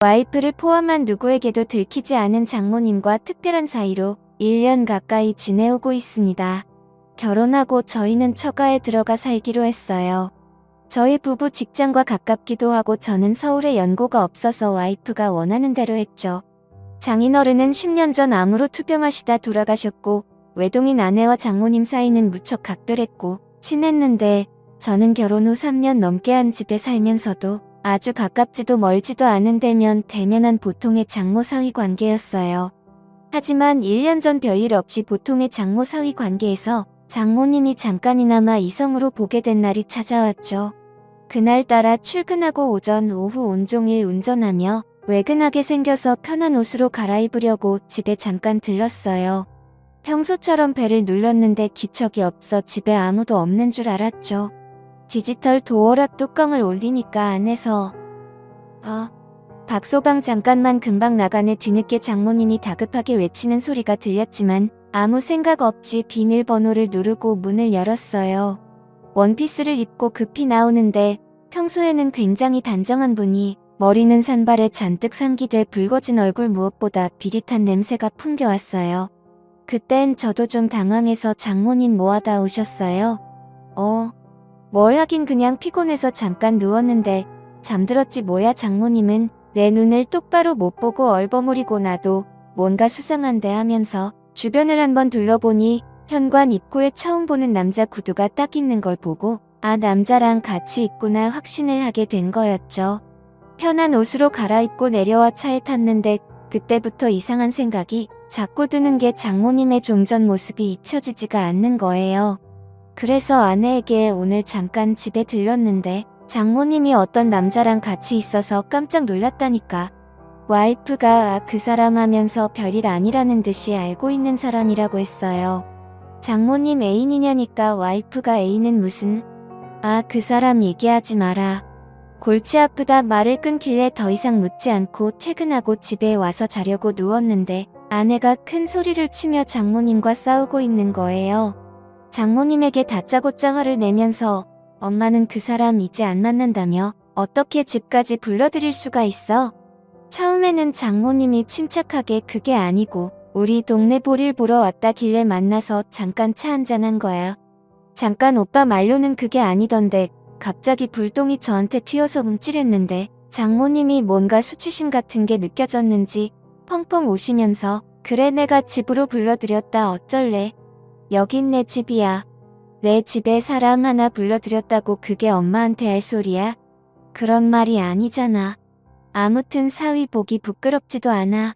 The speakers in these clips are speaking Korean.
와이프를 포함한 누구에게도 들키지 않은 장모님과 특별한 사이로 1년 가까이 지내오고 있습니다. 결혼하고 저희는 처가에 들어가 살기로 했어요. 저희 부부 직장과 가깝기도 하고 저는 서울에 연고가 없어서 와이프가 원하는 대로 했죠. 장인어른은 10년 전 암으로 투병하시다 돌아가셨고 외동인 아내와 장모님 사이는 무척 각별했고 친했는데 저는 결혼 후 3년 넘게 한 집에 살면서도 아주 가깝지도 멀지도 않은 대면한 보통의 장모 사위 관계였어요. 하지만 1년 전 별일 없이 보통의 장모 사위 관계에서 장모님이 잠깐이나마 이성으로 보게 된 날이 찾아왔죠. 그날따라 출근하고 오전 오후 온종일 운전하며 외근하게 생겨서 편한 옷으로 갈아입으려고 집에 잠깐 들렀어요. 평소처럼 벨을 눌렀는데 기척이 없어 집에 아무도 없는 줄 알았죠. 디지털 도어락 뚜껑을 올리니까 안에서 박소방 잠깐만 금방 나가네. 뒤늦게 장모님이 다급하게 외치는 소리가 들렸지만 아무 생각 없이 비밀번호를 누르고 문을 열었어요. 원피스를 입고 급히 나오는데 평소에는 굉장히 단정한 분이 머리는 산발에 잔뜩 상기돼 붉어진 얼굴, 무엇보다 비릿한 냄새가 풍겨왔어요. 그땐 저도 좀 당황해서 장모님 뭐하다 오셨어요? 뭘 하긴 그냥 피곤해서 잠깐 누웠는데 잠들었지 뭐야. 장모님은 내 눈을 똑바로 못 보고 얼버무리고 나도 뭔가 수상한데 하면서 주변을 한번 둘러보니 현관 입구에 처음 보는 남자 구두가 딱 있는 걸 보고 아, 남자랑 같이 있구나 확신을 하게 된 거였죠. 편한 옷으로 갈아입고 내려와 차에 탔는데 그때부터 이상한 생각이 자꾸 드는 게 장모님의 좀 전 모습이 잊혀지지가 않는 거예요. 그래서 아내에게 오늘 잠깐 집에 들렀는데 장모님이 어떤 남자랑 같이 있어서 깜짝 놀랐다니까. 와이프가 그 사람 하면서 별일 아니라는 듯이 알고 있는 사람이라고 했어요. 장모님 애인이냐니까 와이프가 애인은 무슨 그 사람 얘기하지 마라. 골치 아프다 말을 끊길래 더 이상 묻지 않고 퇴근하고 집에 와서 자려고 누웠는데 아내가 큰 소리를 치며 장모님과 싸우고 있는 거예요. 장모님에게 다짜고짜 화를 내면서 엄마는 그 사람 이제 안 만난다며 어떻게 집까지 불러들일 수가 있어? 처음에는 장모님이 침착하게 그게 아니고 우리 동네 볼일 보러 왔다길래 만나서 잠깐 차 한잔한 거야. 잠깐 오빠 말로는 그게 아니던데 갑자기 불똥이 저한테 튀어서 움찔했는데 장모님이 뭔가 수치심 같은 게 느껴졌는지 펑펑 우시면서 그래 내가 집으로 불러들였다 어쩔래. 여긴 내 집이야. 내 집에 사람 하나 불러들였다고 그게 엄마한테 할 소리야? 그런 말이 아니잖아. 아무튼 사위 보기 부끄럽지도 않아.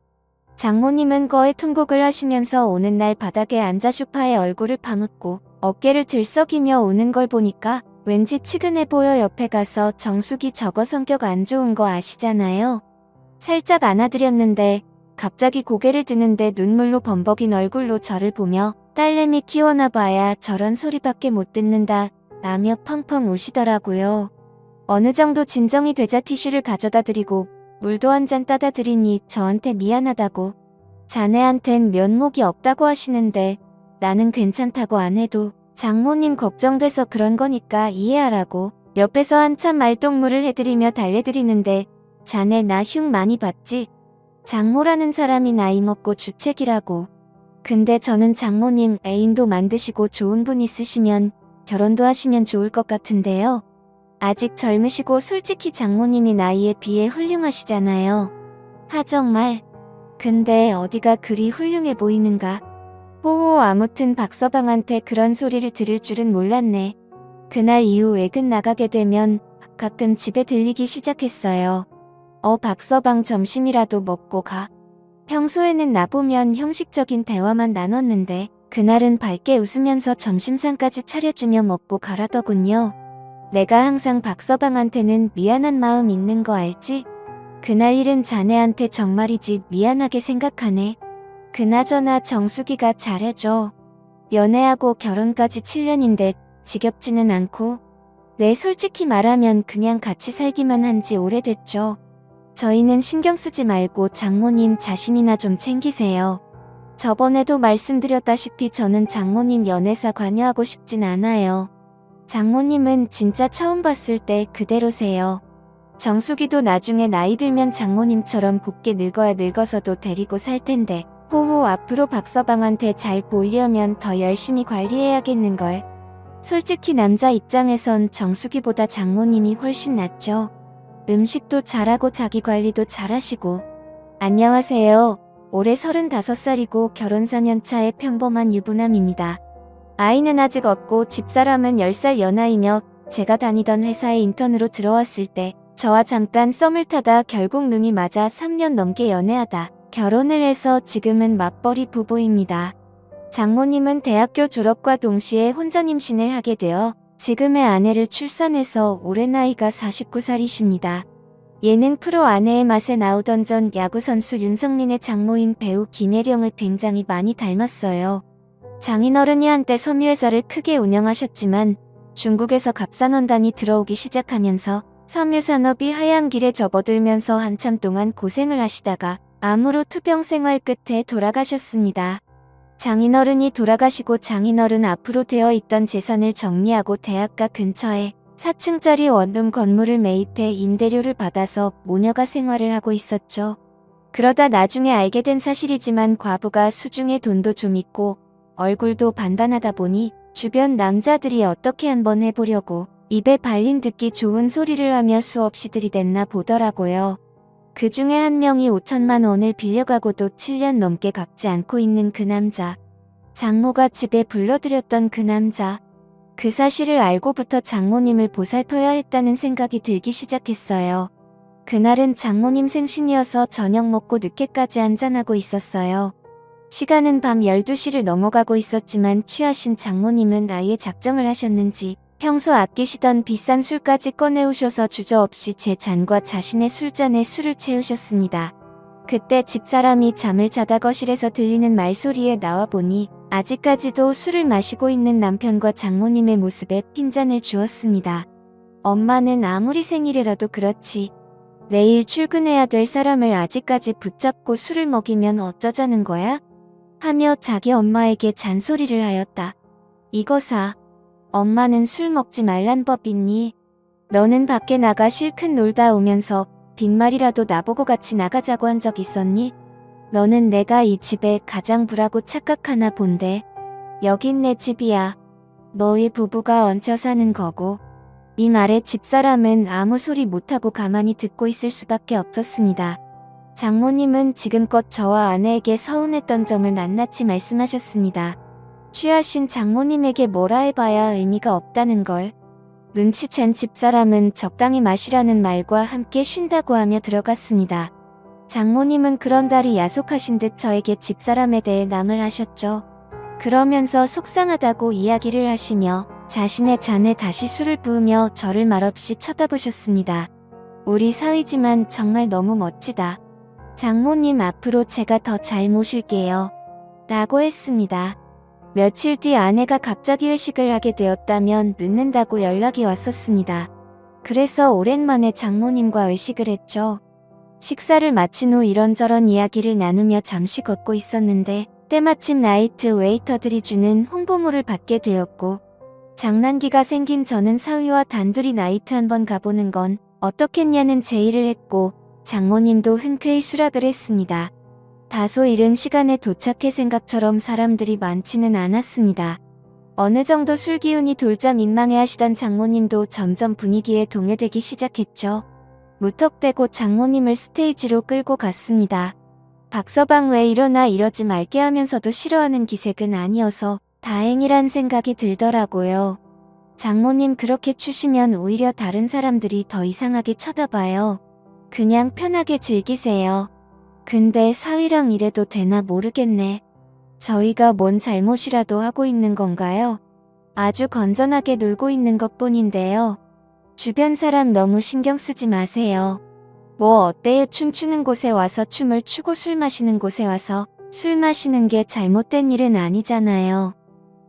장모님은 거에 통곡을 하시면서 오는 날 바닥에 앉아 소파에 얼굴을 파묻고 어깨를 들썩이며 우는 걸 보니까 왠지 치근해 보여. 옆에 가서 정숙이 저거 성격 안 좋은 거 아시잖아요. 살짝 안아드렸는데 갑자기 고개를 드는데 눈물로 범벅인 얼굴로 저를 보며 딸내미 키워나 봐야 저런 소리밖에 못 듣는다 라며 펑펑 우시더라고요. 어느 정도 진정이 되자 티슈를 가져다 드리고 물도 한 잔 따다 드리니 저한테 미안하다고 자네한텐 면목이 없다고 하시는데 나는 괜찮다고 안 해도 장모님 걱정돼서 그런 거니까 이해하라고 옆에서 한참 말동무를 해드리며 달래드리는데 자네 나 흉 많이 봤지? 장모라는 사람이 나이 먹고 주책이라고. 근데 저는 장모님 애인도 만드시고 좋은 분 있으시면 결혼도 하시면 좋을 것 같은데요. 아직 젊으시고 솔직히 장모님이 나이에 비해 훌륭하시잖아요. 정말. 근데 어디가 그리 훌륭해 보이는가? 호호. 아무튼 박서방한테 그런 소리를 들을 줄은 몰랐네. 그날 이후 외근 나가게 되면 가끔 집에 들리기 시작했어요. 박서방 점심이라도 먹고 가. 평소에는 나보면 형식적인 대화만 나눴는데 그날은 밝게 웃으면서 점심상까지 차려주며 먹고 가라더군요. 내가 항상 박서방한테는 미안한 마음 있는 거 알지? 그날 일은 자네한테 정말이지 미안하게 생각하네. 그나저나 정숙이가 잘해줘. 연애하고 결혼까지 7년인데 지겹지는 않고. 네, 솔직히 말하면 그냥 같이 살기만 한 지 오래됐죠. 저희는 신경 쓰지 말고 장모님 자신이나 좀 챙기세요. 저번에도 말씀드렸다시피 저는 장모님 연애사 관여하고 싶진 않아요. 장모님은 진짜 처음 봤을 때 그대로세요. 정숙이도 나중에 나이 들면 장모님처럼 곱게 늙어야 늙어서도 데리고 살 텐데 호호 앞으로 박서방한테 잘 보이려면 더 열심히 관리해야겠는걸. 솔직히 남자 입장에선 정숙이보다 장모님이 훨씬 낫죠. 음식도 잘하고 자기 관리도 잘하시고. 안녕하세요. 올해 35살이고 결혼 4년차의 평범한 유부남입니다. 아이는 아직 없고 집사람은 10살 연하이며 제가 다니던 회사에 인턴으로 들어왔을 때 저와 잠깐 썸을 타다 결국 눈이 맞아 3년 넘게 연애하다 결혼을 해서 지금은 맞벌이 부부입니다. 장모님은 대학교 졸업과 동시에 혼전 임신을 하게 되어 지금의 아내를 출산해서 올해 나이가 49살이십니다. 예능 프로 아내의 맛에 나오던 전 야구선수 윤성민의 장모인 배우 김혜령을 굉장히 많이 닮았어요. 장인어른이 한때 섬유회사를 크게 운영하셨지만 중국에서 갑산원단이 들어오기 시작하면서 섬유산업이 하얀 길에 접어들면서 한참 동안 고생을 하시다가 암으로 투병 생활 끝에 돌아가셨습니다. 장인어른이 돌아가시고 장인어른 앞으로 되어 있던 재산을 정리하고 대학가 근처에 4층짜리 원룸 건물을 매입해 임대료를 받아서 모녀가 생활을 하고 있었죠. 그러다 나중에 알게 된 사실이지만 과부가 수중에 돈도 좀 있고 얼굴도 반반하다 보니 주변 남자들이 어떻게 한번 해보려고 입에 발린 듣기 좋은 소리를 하며 수없이 들이댔나 보더라고요. 그 중에 한 명이 5천만 원을 빌려가고도 7년 넘게 갚지 않고 있는 그 남자. 장모가 집에 불러들였던 그 남자. 그 사실을 알고부터 장모님을 보살펴야 했다는 생각이 들기 시작했어요. 그날은 장모님 생신이어서 저녁 먹고 늦게까지 한잔하고 있었어요. 시간은 밤 12시를 넘어가고 있었지만 취하신 장모님은 아예 작정을 하셨는지 평소 아끼시던 비싼 술까지 꺼내오셔서 주저없이 제 잔과 자신의 술잔에 술을 채우셨습니다. 그때 집사람이 잠을 자다 거실에서 들리는 말소리에 나와보니 아직까지도 술을 마시고 있는 남편과 장모님의 모습에 핀잔을 주었습니다. 엄마는 아무리 생일이라도 그렇지. 내일 출근해야 될 사람을 아직까지 붙잡고 술을 먹이면 어쩌자는 거야? 하며 자기 엄마에게 잔소리를 하였다. 이거사. 엄마는 술 먹지 말란 법 있니? 너는 밖에 나가 실컷 놀다 오면서 빈말이라도 나보고 같이 나가자고 한 적 있었니? 너는 내가 이 집에 가장 불하고 착각하나 본데. 여긴 내 집이야. 너희 부부가 얹혀 사는 거고. 이 말에 집사람은 아무 소리 못하고 가만히 듣고 있을 수밖에 없었습니다. 장모님은 지금껏 저와 아내에게 서운했던 점을 낱낱이 말씀하셨습니다. 취하신 장모님에게 뭐라 해봐야 의미가 없다는 걸. 눈치챈 집사람은 적당히 마시라는 말과 함께 쉰다고 하며 들어갔습니다. 장모님은 그런 달이 야속하신 듯 저에게 집사람에 대해 남을 하셨죠. 그러면서 속상하다고 이야기를 하시며 자신의 잔에 다시 술을 부으며 저를 말없이 쳐다보셨습니다. 우리 사위지만 정말 너무 멋지다. 장모님 앞으로 제가 더 잘 모실게요. 라고 했습니다. 며칠 뒤 아내가 갑자기 회식을 하게 되었다면 늦는다고 연락이 왔었습니다. 그래서 오랜만에 장모님과 외식을 했죠. 식사를 마친 후 이런저런 이야기를 나누며 잠시 걷고 있었는데 때마침 나이트 웨이터들이 주는 홍보물을 받게 되었고 장난기가 생긴 저는 사위와 단둘이 나이트 한번 가보는 건 어떻겠냐는 제의를 했고 장모님도 흔쾌히 수락을 했습니다. 다소 이른 시간에 도착해 생각처럼 사람들이 많지는 않았습니다. 어느 정도 술 기운이 돌자 민망해하시던 장모님도 점점 분위기에 동요되기 시작했죠. 무턱대고 장모님을 스테이지로 끌고 갔습니다. 박서방 왜 이러지 말게 하면서도 싫어하는 기색은 아니어서 다행이란 생각이 들더라고요. 장모님 그렇게 추시면 오히려 다른 사람들이 더 이상하게 쳐다봐요. 그냥 편하게 즐기세요. 근데 사위랑 이래도 되나 모르겠네. 저희가 뭔 잘못이라도 하고 있는 건가요? 아주 건전하게 놀고 있는 것뿐인데요. 주변 사람 너무 신경 쓰지 마세요. 뭐 어때요? 춤추는 곳에 와서 춤을 추고 술 마시는 곳에 와서 술 마시는 게 잘못된 일은 아니잖아요.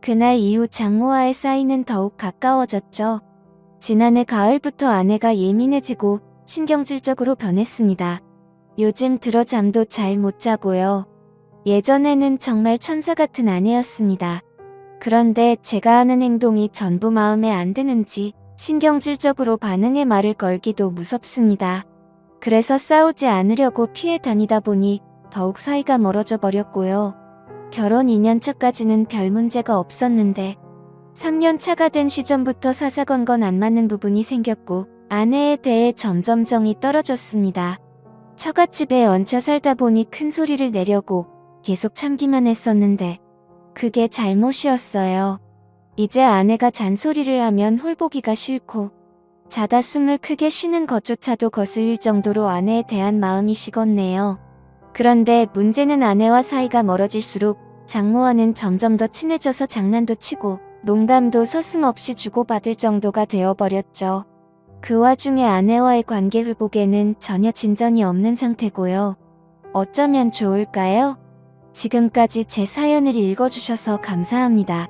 그날 이후 장모와의 사이는 더욱 가까워졌죠. 지난해 가을부터 아내가 예민해지고 신경질적으로 변했습니다. 요즘 들어 잠도 잘 못 자고요. 예전에는 정말 천사 같은 아내였습니다. 그런데 제가 하는 행동이 전부 마음에 안 드는지 신경질적으로 반응의 말을 걸기도 무섭습니다. 그래서 싸우지 않으려고 피해 다니다 보니 더욱 사이가 멀어져 버렸고요. 결혼 2년 차까지는 별 문제가 없었는데 3년 차가 된 시점부터 사사건건 안 맞는 부분이 생겼고 아내에 대해 점점 정이 떨어졌습니다. 처갓집에 얹혀 살다 보니 큰 소리를 내려고 계속 참기만 했었는데 그게 잘못이었어요. 이제 아내가 잔소리를 하면 홀보기가 싫고 자다 숨을 크게 쉬는 것조차도 거슬릴 정도로 아내에 대한 마음이 식었네요. 그런데 문제는 아내와 사이가 멀어질수록 장모와는 점점 더 친해져서 장난도 치고 농담도 서슴없이 주고받을 정도가 되어버렸죠. 그 와중에 아내와의 관계 회복에는 전혀 진전이 없는 상태고요. 어쩌면 좋을까요? 지금까지 제 사연을 읽어주셔서 감사합니다.